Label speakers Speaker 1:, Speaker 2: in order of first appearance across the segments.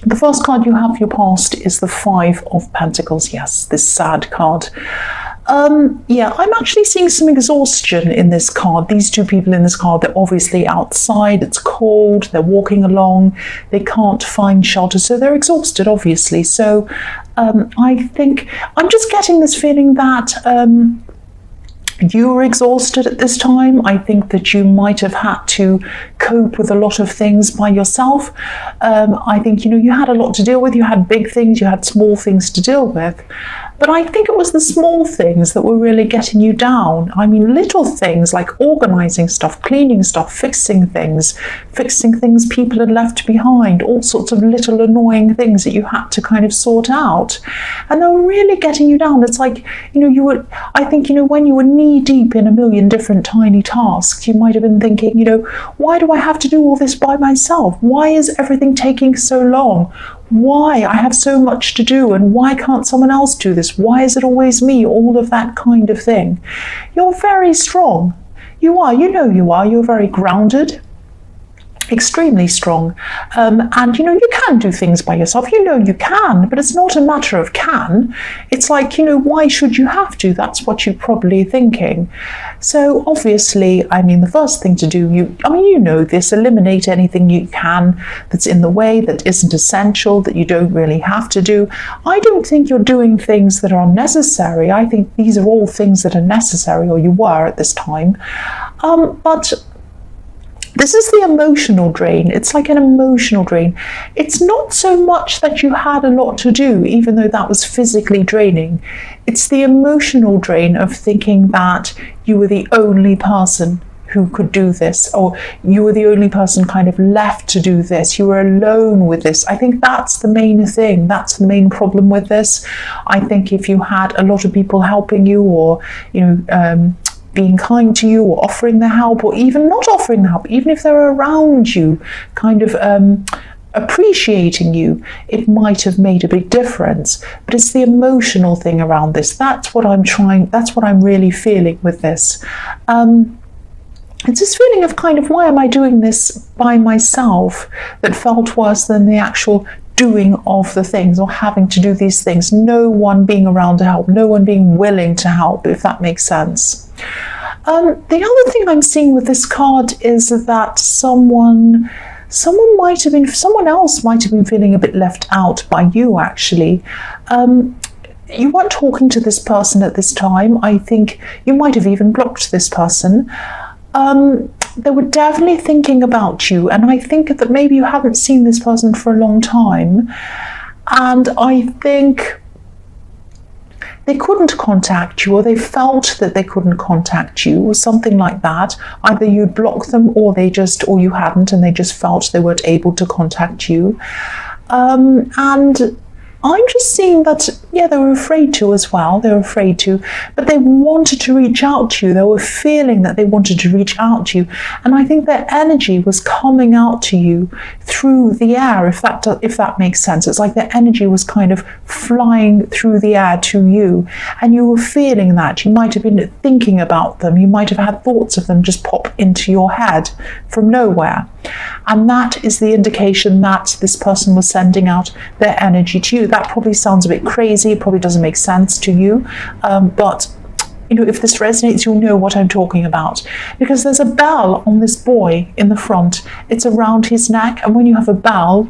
Speaker 1: The first card you have for your past is the Five of Pentacles. Yes, this sad card. Yeah, I'm actually seeing some exhaustion in this card. These two people in this card, they're obviously outside, it's cold, they're walking along, they can't find shelter, so they're exhausted, obviously. So I think, I'm just getting this feeling that you were exhausted at this time. I think that you might have had to cope with a lot of things by yourself. I think, you had a lot to deal with. You had big things, you had small things to deal with. But I think it was the small things that were really getting you down. I mean, little things like organizing stuff, cleaning stuff, fixing things people had left behind, all sorts of little annoying things that you had to kind of sort out. And they were really getting you down. It's like, I think, when you were knee deep in a million different tiny tasks, you might have been thinking, why do I have to do all this by myself? Why is everything taking so long? Why? I have so much to do, and why can't someone else do this? Why is it always me? All of that kind of thing. You're very strong. You are. You are. You're very grounded. Extremely strong, and you can do things by yourself. You can, but it's not a matter of can. It's like, why should you have to? That's what you're probably thinking. So obviously, I mean, the first thing to do, this, eliminate anything you can that's in the way, that isn't essential, that you don't really have to do. I don't think you're doing things that are unnecessary. I think these are all things that are necessary, or you were at this time, but this is the emotional drain. It's like an emotional drain. It's not so much that you had a lot to do, even though that was physically draining. It's the emotional drain of thinking that you were the only person who could do this, or you were the only person kind of left to do this. You were alone with this. I think that's the main thing. That's the main problem with this. I think if you had a lot of people helping you, or, being kind to you, or offering the help, or even not offering the help, even if they're around you, kind of appreciating you, it might have made a big difference. But it's the emotional thing around this. That's what I'm really feeling with this. It's this feeling of kind of, why am I doing this by myself, that felt worse than the actual doing of the things, or having to do these things. No one being around to help, no one being willing to help, if that makes sense. The other thing I'm seeing with this card is that someone else might have been feeling a bit left out by you, actually. You weren't talking to this person at this time. I think you might have even blocked this person. They were definitely thinking about you, and I think that maybe you haven't seen this person for a long time, and I think they couldn't contact you, or they felt that they couldn't contact you, or something like that. Either you'd blocked them, or you hadn't, and they just felt they weren't able to contact you. And I'm just seeing that, they were afraid to as well. They were afraid to, but they wanted to reach out to you. They were feeling that they wanted to reach out to you. And I think their energy was coming out to you through the air, if that makes sense. It's like their energy was kind of flying through the air to you. And you were feeling that. You might have been thinking about them. You might have had thoughts of them just pop into your head from nowhere. And that is the indication that this person was sending out their energy to you. That probably sounds a bit crazy, it probably doesn't make sense to you, but if this resonates, you'll know what I'm talking about, because there's a bell on this boy in the front. It's around his neck, and when you have a bell,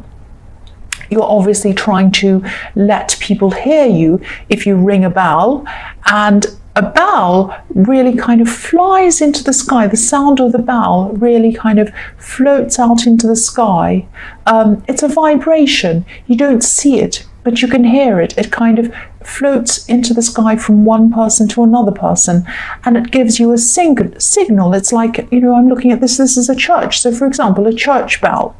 Speaker 1: you're obviously trying to let people hear you if you ring a bell, and a bell really kind of flies into the sky. The sound of the bell really kind of floats out into the sky. It's a vibration. You don't see it, but you can hear it. It kind of floats into the sky from one person to another person, and it gives you a signal. It's like, I'm looking at this is a church. So for example, a church bell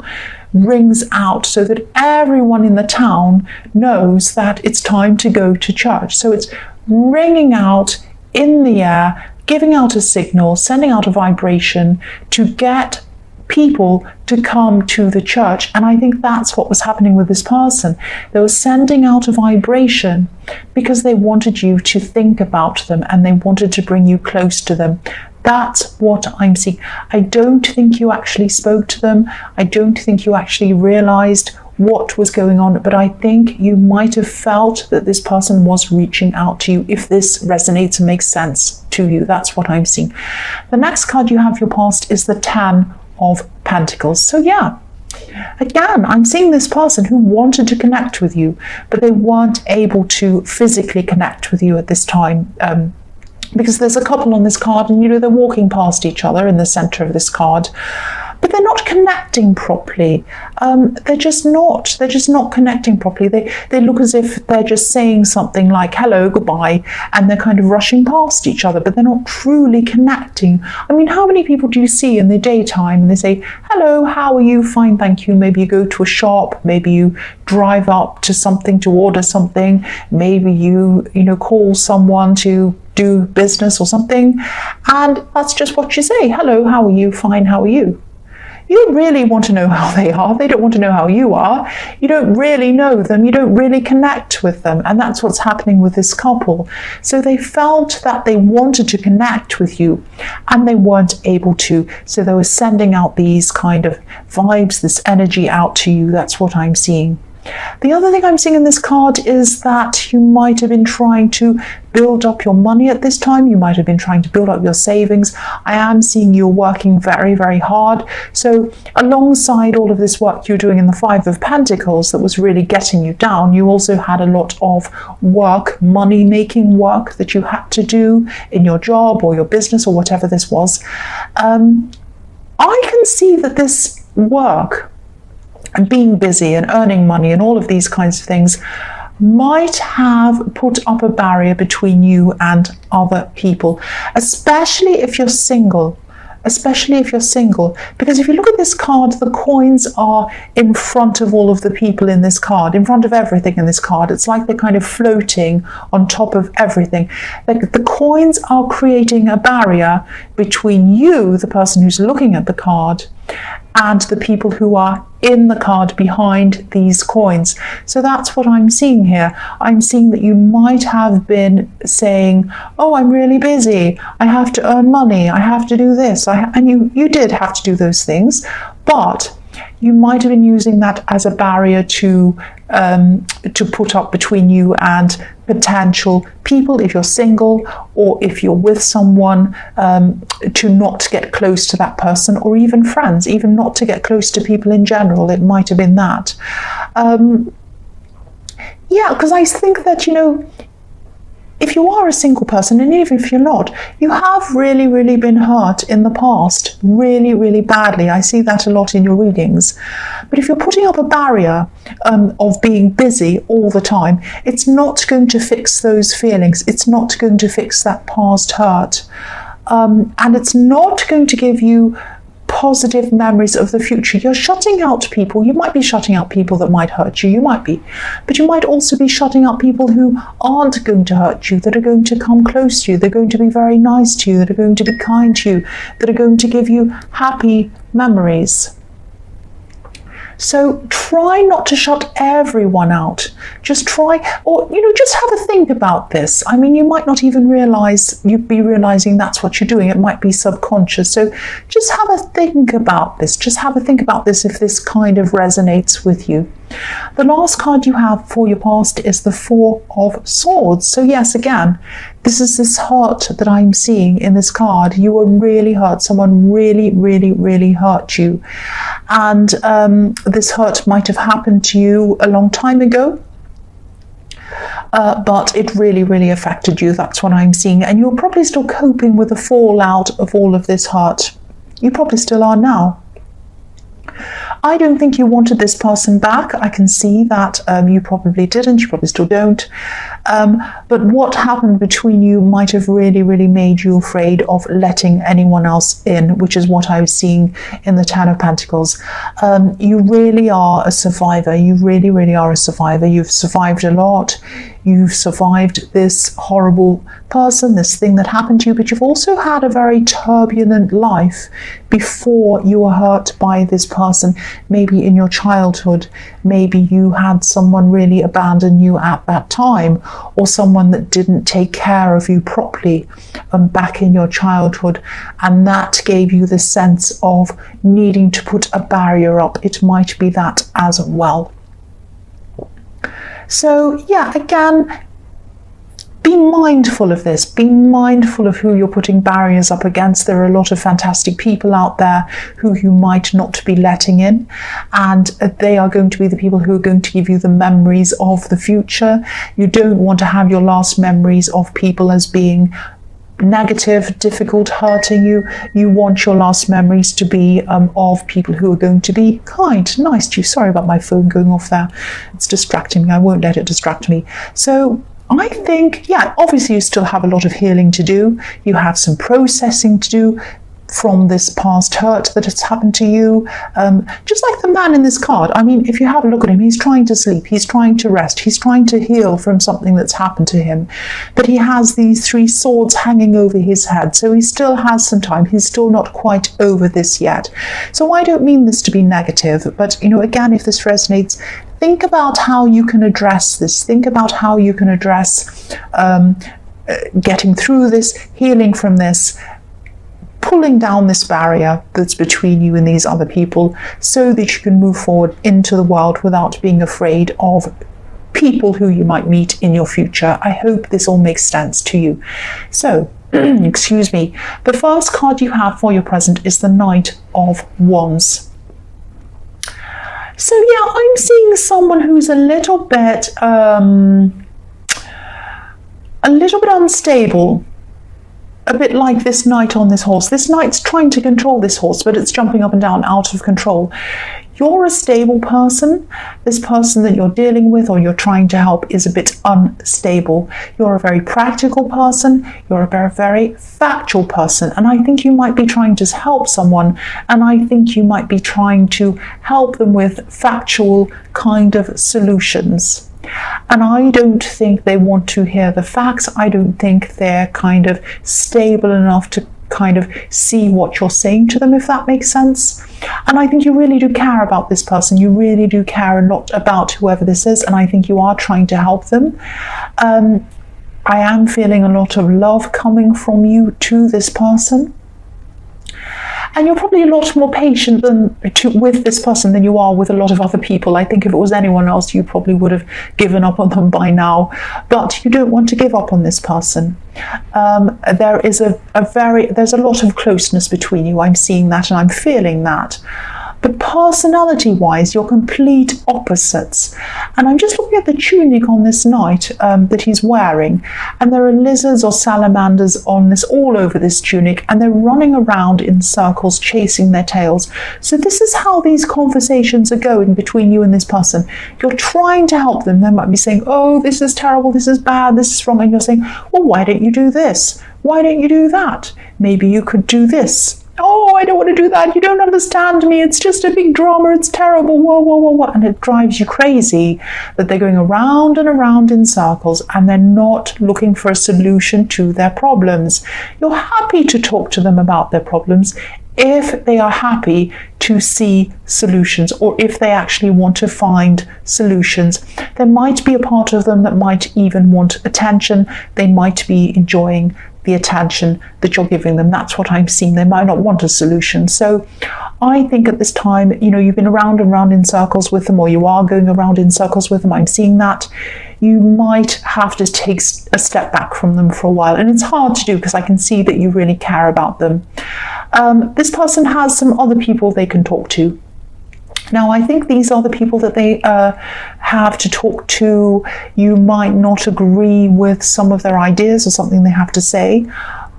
Speaker 1: rings out so that everyone in the town knows that it's time to go to church. So it's ringing out in the air, giving out a signal, sending out a vibration to get people to come to the church. And I think that's what was happening with this person. They were sending out a vibration because they wanted you to think about them, and they wanted to bring you close to them. That's what I'm seeing. I don't think you actually spoke to them. I don't think you actually realized what was going on, but I think you might have felt that this person was reaching out to you, if this resonates and makes sense to you. That's what I'm seeing. The next card you have for your past is the 10 of Pentacles. So yeah, again, I'm seeing this person who wanted to connect with you, but they weren't able to physically connect with you at this time. Because there's a couple on this card, and they're walking past each other in the center of this card, but they're not connecting properly. They're just not connecting properly. They look as if they're just saying something like hello, goodbye, and they're kind of rushing past each other, but they're not truly connecting. I mean, how many people do you see in the daytime and they say, hello, how are you? Fine, thank you. Maybe you go to a shop, maybe you drive up to something to order something, maybe you call someone to do business or something, and that's just what you say. Hello, how are you? Fine, how are you? You don't really want to know how they are. They don't want to know how you are. You don't really know them. You don't really connect with them. And that's what's happening with this couple. So they felt that they wanted to connect with you and they weren't able to. So they were sending out these kind of vibes, this energy out to you. That's what I'm seeing. The other thing I'm seeing in this card is that you might have been trying to build up your money at this time. You might have been trying to build up your savings. I am seeing you working very, very hard. So alongside all of this work you're doing in the 5 of Pentacles that was really getting you down, you also had a lot of work, money-making work that you had to do in your job or your business or whatever this was. I can see that this work and being busy and earning money and all of these kinds of things might have put up a barrier between you and other people, especially if you're single. Because if you look at this card, the coins are in front of all of the people in this card, in front of everything in this card. It's like they're kind of floating on top of everything. Like the coins are creating a barrier between you, the person who's looking at the card, and the people who are in the card behind these coins. So that's what I'm seeing here. I'm seeing that you might have been saying, oh, I'm really busy, I have to earn money, I have to do this, and you did have to do those things, but you might have been using that as a barrier to put up between you and potential people, if you're single or if you're with someone, to not get close to that person, or even friends, even not to get close to people in general. It might have been that. Yeah, because I think that, if you are a single person, and even if you're not, you have really, really been hurt in the past, really, really badly. I see that a lot in your readings. But if you're putting up a barrier of being busy all the time, it's not going to fix those feelings. It's not going to fix that past hurt. And it's not going to give you positive memories of the future. You're shutting out people. You might be shutting out people that might hurt you. You might be. But you might also be shutting out people who aren't going to hurt you, that are going to come close to you. They're going to be very nice to you, that are going to be kind to you, that are going to give you happy memories. So try not to shut everyone out. Just try, or, just have a think about this. I mean, you might not even realize, you'd be realizing that's what you're doing. It might be subconscious. So just have a think about this. Just have a think about this if this kind of resonates with you. The last card you have for your past is the 4 of Swords. So yes, again, this is this hurt that I'm seeing in this card. You were really hurt. Someone really, really, really hurt you. And this hurt might have happened to you a long time ago. But it really, really affected you. That's what I'm seeing. And you're probably still coping with the fallout of all of this hurt. You probably still are now. I don't think you wanted this person back. I can see that you probably didn't. You probably still don't. But what happened between you might have really, really made you afraid of letting anyone else in, which is what I was seeing in the 10 of Pentacles. You really are a survivor. You really, really are a survivor. You've survived a lot. You've survived this horrible person, this thing that happened to you, but you've also had a very turbulent life before you were hurt by this person. Maybe in your childhood, maybe you had someone really abandon you at that time, or someone that didn't take care of you properly back in your childhood, and that gave you the sense of needing to put a barrier up. It might be that as well. So yeah, again, be mindful of this. Be mindful of who you're putting barriers up against. There are a lot of fantastic people out there who you might not be letting in, and they are going to be the people who are going to give you the memories of the future. You don't want to have your last memories of people as being negative, difficult, hurting you. You want your last memories to be of people who are going to be kind, nice to you. Sorry about my phone going off there. It's distracting me. I won't let it distract me. So I think, yeah, obviously you still have a lot of healing to do. You have some processing to do from this past hurt that has happened to you. Just like the man in this card. I mean, if you have a look at him, he's trying to sleep, he's trying to rest, he's trying to heal from something that's happened to him. But he has these 3 swords hanging over his head, so he still has some time. He's still not quite over this yet. So I don't mean this to be negative, but, you know, again, if this resonates, think about how you can address this. Think about how you can address getting through this, healing from this, pulling down this barrier that's between you and these other people, so that you can move forward into the world without being afraid of people who you might meet in your future. I hope this all makes sense to you. So, excuse me, the first card you have for your present is the Knight of Wands. So yeah, I'm seeing someone who's a little bit unstable. A bit like this knight on this horse. This knight's trying to control this horse, but it's jumping up and down out of control. You're a stable person. This person that you're dealing with or you're trying to help is a bit unstable. You're a very practical person. You're a very, very factual person. And I think you might be trying to help someone. And I think you might be trying to help them with factual kind of solutions. And I don't think they want to hear the facts. I don't think they're kind of stable enough to kind of see what you're saying to them, if that makes sense. And I think you really do care about this person. You really do care a lot about whoever this is, and I think you are trying to help them. I am feeling a lot of love coming from you to this person. And you're probably a lot more patient with this person than you are with a lot of other people. I think if it was anyone else, you probably would have given up on them by now. But you don't want to give up on this person. There's a lot of closeness between you. I'm seeing that and I'm feeling that. But personality-wise, you're complete opposites. And I'm just looking at the tunic on this knight that he's wearing, and there are lizards or salamanders on this all over this tunic, and they're running around in circles, chasing their tails. So this is how these conversations are going between you and this person. You're trying to help them. They might be saying, oh, this is terrible, this is bad, this is wrong. And you're saying, well, why don't you do this? Why don't you do that? Maybe you could do this. Oh, I don't want to do that. You don't understand me. It's just a big drama. It's terrible. Whoa, whoa, whoa, whoa. And it drives you crazy that they're going around and around in circles and they're not looking for a solution to their problems. You're happy to talk to them about their problems if they are happy to see solutions, or if they actually want to find solutions. There might be a part of them that might even want attention. They might be enjoying the attention that you're giving them. That's what I'm seeing. They might not want a solution. So I think at this time, you've been around and round in circles with them, or you are going around in circles with them. I'm seeing that. You might have to take a step back from them for a while. And it's hard to do because I can see that you really care about them. This person has some other people they can talk to. Now, I think these are the people that they have to talk to. You might not agree with some of their ideas or something they have to say,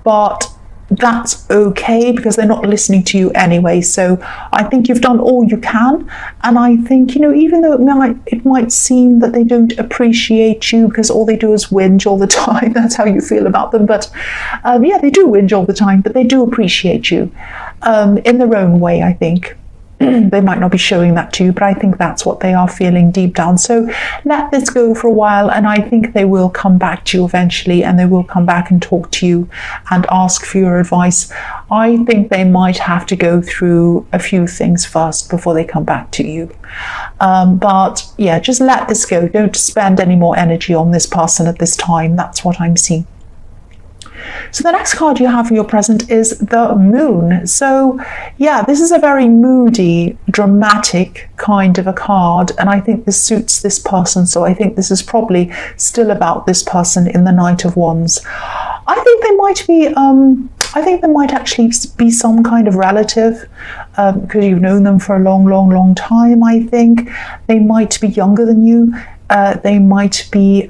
Speaker 1: but that's okay because they're not listening to you anyway. So I think you've done all you can. And I think, even though it might seem that they don't appreciate you because all they do is whinge all the time. That's how you feel about them. But yeah, they do whinge all the time, but they do appreciate you in their own way, I think. They might not be showing that to you, but I think that's what they are feeling deep down. So let this go for a while, and I think they will come back to you eventually, and they will come back and talk to you and ask for your advice. I think they might have to go through a few things first before they come back to you. But yeah, just let this go. Don't spend any more energy on this person at this time. That's what I'm seeing. So the next card you have for your present is the Moon. So yeah, this is a very moody, dramatic kind of a card, and I think this suits this person. So I think this is probably still about this person in the Knight of Wands. I think they might be, I think there might actually be some kind of relative, because you've known them for a long, long, long time. I think they might be younger than you. They might be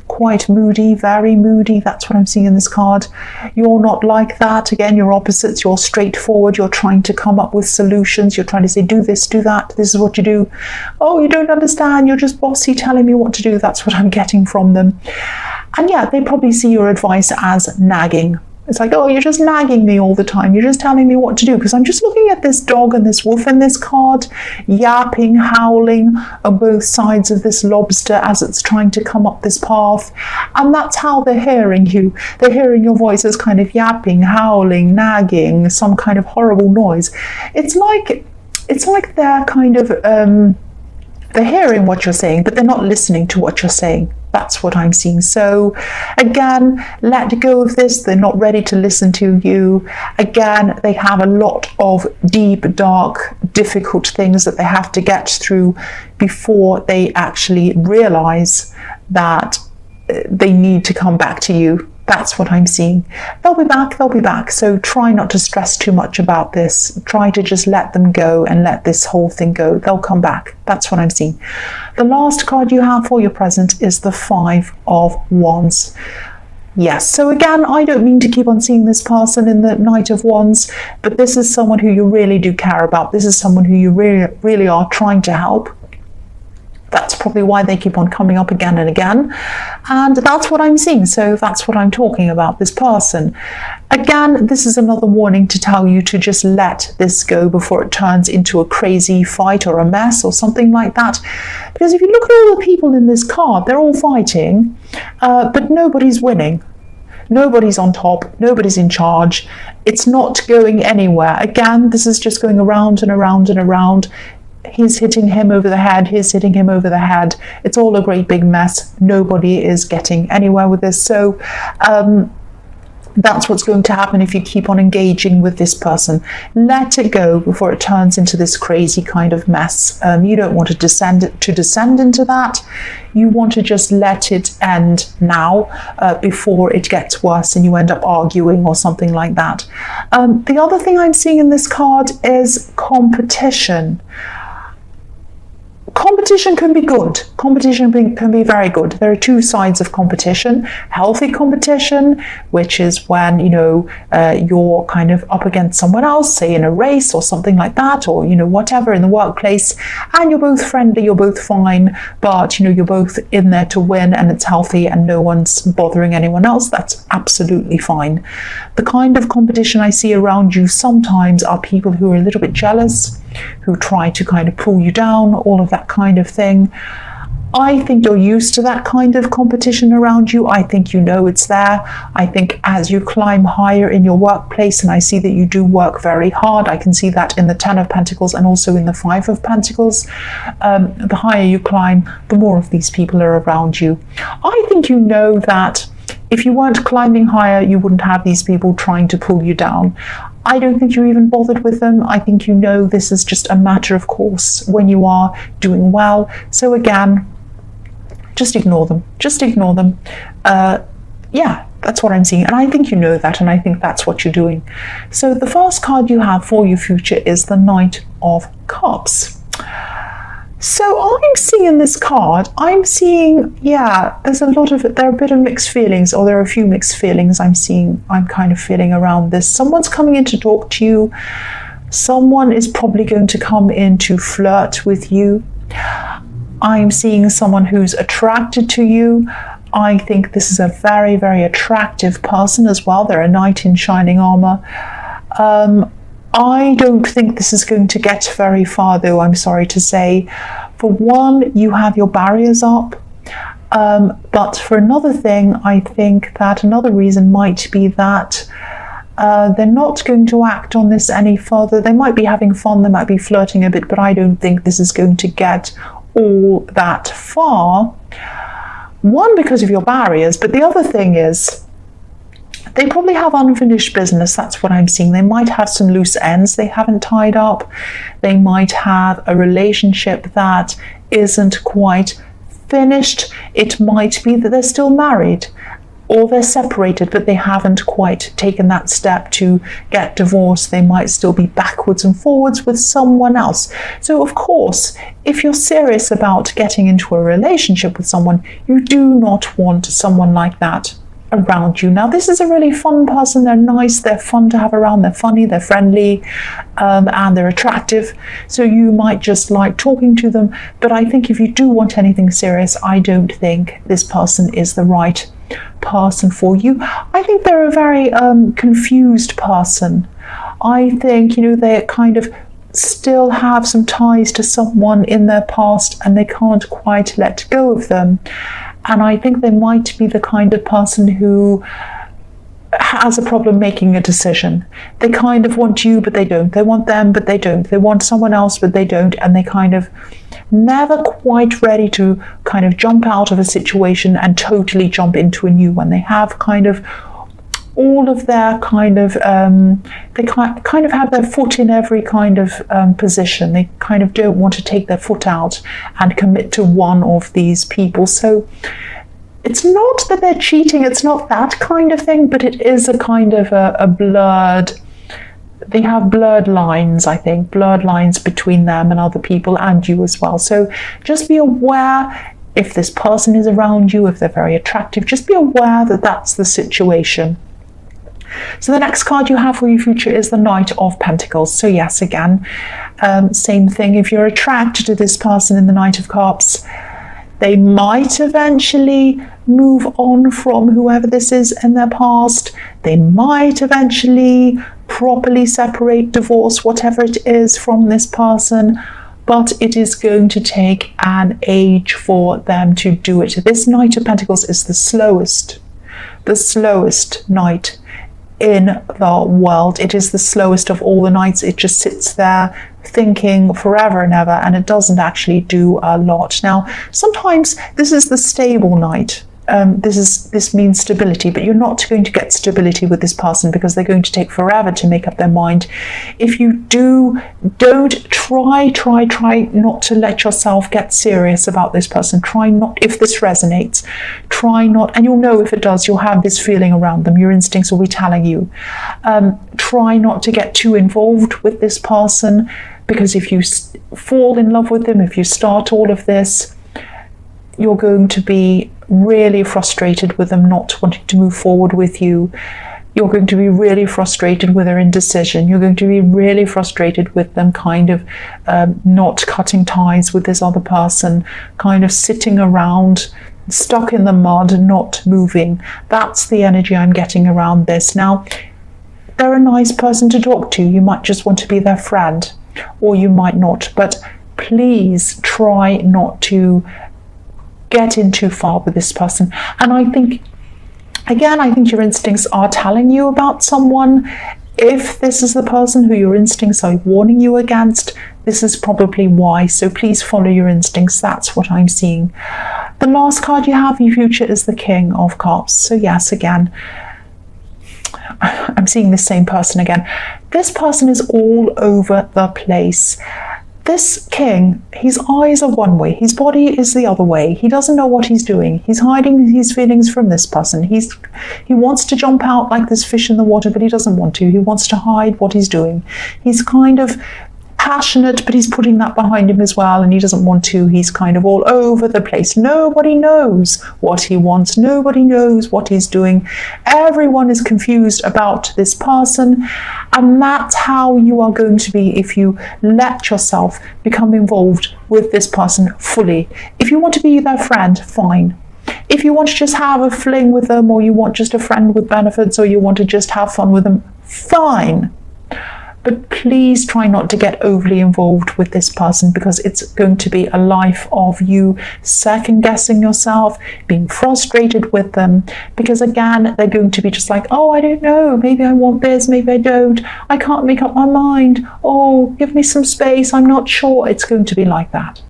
Speaker 1: quite moody, very moody. That's what I'm seeing in this card. You're not like that. Again, you're opposites. You're straightforward. You're trying to come up with solutions. You're trying to say, do this, do that. This is what you do. Oh, you don't understand. You're just bossy telling me what to do. That's what I'm getting from them. And yeah, they probably see your advice as nagging. It's like, oh, you're just nagging me all the time. You're just telling me what to do. Because I'm just looking at this dog and this wolf in this card, yapping, howling on both sides of this lobster as it's trying to come up this path. And that's how they're hearing you. They're hearing your voice as kind of yapping, howling, nagging, some kind of horrible noise. It's like they're kind of, they're hearing what you're saying, but they're not listening to what you're saying. That's what I'm seeing. So again, let go of this. They're not ready to listen to you. Again, they have a lot of deep, dark, difficult things that they have to get through before they actually realize that they need to come back to you. That's what I'm seeing. They'll be back, they'll be back. So try not to stress too much about this. Try to just let them go and let this whole thing go. They'll come back. That's what I'm seeing. The last card you have for your present is the Five of Wands. Yes, so again, I don't mean to keep on seeing this person in the Knight of Wands, but this is someone who you really do care about. This is someone who you really are trying to help. That's probably why they keep on coming up again and again. And that's what I'm seeing. So that's what I'm talking about, this person. Again, this is another warning to tell you to just let this go before it turns into a crazy fight or a mess or something like that. Because if you look at all the people in this card, they're all fighting, but nobody's winning. Nobody's on top, nobody's in charge. It's not going anywhere. Again, this is just going around and around and around. He's hitting him over the head, he's hitting him over the head. It's all a great big mess. Nobody is getting anywhere with this. So that's what's going to happen if you keep on engaging with this person. Let it go before it turns into this crazy kind of mess. You don't want to descend into that. You want to just let it end now before it gets worse and you end up arguing or something like that. The other thing I'm seeing in this card is competition. Competition can be good. Competition can be very good. There are two sides of competition. Healthy competition, which is when, you're kind of up against someone else, say in a race or something like that, or, whatever in the workplace, and you're both friendly, you're both fine, but, you're both in there to win and it's healthy and no one's bothering anyone else. That's absolutely fine. The kind of competition I see around you sometimes are people who are a little bit jealous, who try to kind of pull you down, all of that kind of thing. I think you're used to that kind of competition around you. I think you know it's there. I think as you climb higher in your workplace, and I see that you do work very hard, I can see that in the Ten of Pentacles and also in the Five of Pentacles. The higher you climb, the more of these people are around you. I think you know that if you weren't climbing higher, you wouldn't have these people trying to pull you down. I don't think you're even bothered with them. I think you know this is just a matter of course when you are doing well. So again, just ignore them. Just ignore them. Yeah, that's what I'm seeing. And I think you know that, and I think that's what you're doing. So the first card you have for your future is the Knight of Cups. So I'm seeing this card, I'm seeing, there are a bit of mixed feelings, or there are a few mixed feelings I'm kind of feeling around this. Someone's coming in to talk to you. Someone is probably going to come in to flirt with you. I'm seeing someone who's attracted to you. I think this is a very, very attractive person as well. They're a knight in shining armor. I don't think this is going to get very far, though, I'm sorry to say. For one, you have your barriers up. But for another thing, I think that another reason might be that they're not going to act on this any further. They might be having fun, they might be flirting a bit, but I don't think this is going to get all that far. One, because of your barriers, but the other thing is They probably have unfinished business. That's what I'm seeing. They might have some loose ends they haven't tied up. They might have a relationship that isn't quite finished. It might be that they're still married, or they're separated, but they haven't quite taken that step to get divorced. They might still be backwards and forwards with someone else. So of course, if you're serious about getting into a relationship with someone, you do not want someone like that around you. Now, this is a really fun person. They're nice, they're fun to have around, they're funny, they're friendly, and they're attractive. So you might just like talking to them. But I think if you do want anything serious, I don't think this person is the right person for you. I think they're a very confused person. I think, they kind of still have some ties to someone in their past and they can't quite let go of them. And I think they might be the kind of person who has a problem making a decision. They kind of want you, but they don't. They want them, but they don't. They want someone else, but they don't. And they kind of never quite ready to kind of jump out of a situation and totally jump into a new one. They have kind of all of their kind of, they kind of have their foot in every kind of position. They kind of don't want to take their foot out and commit to one of these people. So it's not that they're cheating, it's not that kind of thing, but it is a kind of a blurred, they have blurred lines, I think, blurred lines between them and other people and you as well. So just be aware if this person is around you, if they're very attractive, just be aware that that's the situation. So the next card you have for your future is the Knight of Pentacles. So yes, again, same thing. If you're attracted to this person in the Knight of Cups, they might eventually move on from whoever this is in their past. They might eventually properly separate, divorce, whatever it is from this person, but it is going to take an age for them to do it. This Knight of Pentacles is the slowest knight in the world. It is the slowest of all the knights. It just sits there thinking forever and ever, and it doesn't actually do a lot. Now, sometimes this is the stable knight. This means stability, but you're not going to get stability with this person because they're going to take forever to make up their mind. If you don't try not to let yourself get serious about this person. Try not, if this resonates, try not, and you'll know if it does, you'll have this feeling around them. Your instincts will be telling you. Try not to get too involved with this person, because if you fall in love with them, if you start all of this, you're going to be really frustrated with them not wanting to move forward with you. You're going to be really frustrated with their indecision. You're going to be really frustrated with them kind of not cutting ties with this other person, kind of sitting around, stuck in the mud, not moving. That's the energy I'm getting around this. Now, they're a nice person to talk to. You might just want to be their friend, or you might not. But please try not to get in too far with this person. And I think, again, I think your instincts are telling you about someone. If this is the person who your instincts are warning you against, this is probably why. So please follow your instincts. That's what I'm seeing. The last card you have in your future is the King of Cups. So yes, again, I'm seeing the same person again. This person is all over the place. This king, his eyes are one way, his body is the other way. He doesn't know what he's doing. He's hiding his feelings from this person. He wants to jump out like this fish in the water, but he doesn't want to. He wants to hide what he's doing. He's kind of passionate, but he's putting that behind him as well, and he doesn't want to. He's kind of all over the place. Nobody knows what he wants. Nobody knows what he's doing. Everyone is confused about this person, and that's how you are going to be if you let yourself become involved with this person fully. If you want to be their friend, fine. If you want to just have a fling with them, or you want just a friend with benefits, or you want to just have fun with them, fine. But please try not to get overly involved with this person, because it's going to be a life of you second guessing yourself, being frustrated with them, because again, they're going to be just like, oh, I don't know, maybe I want this, maybe I don't, I can't make up my mind, oh, give me some space, I'm not sure. It's going to be like that.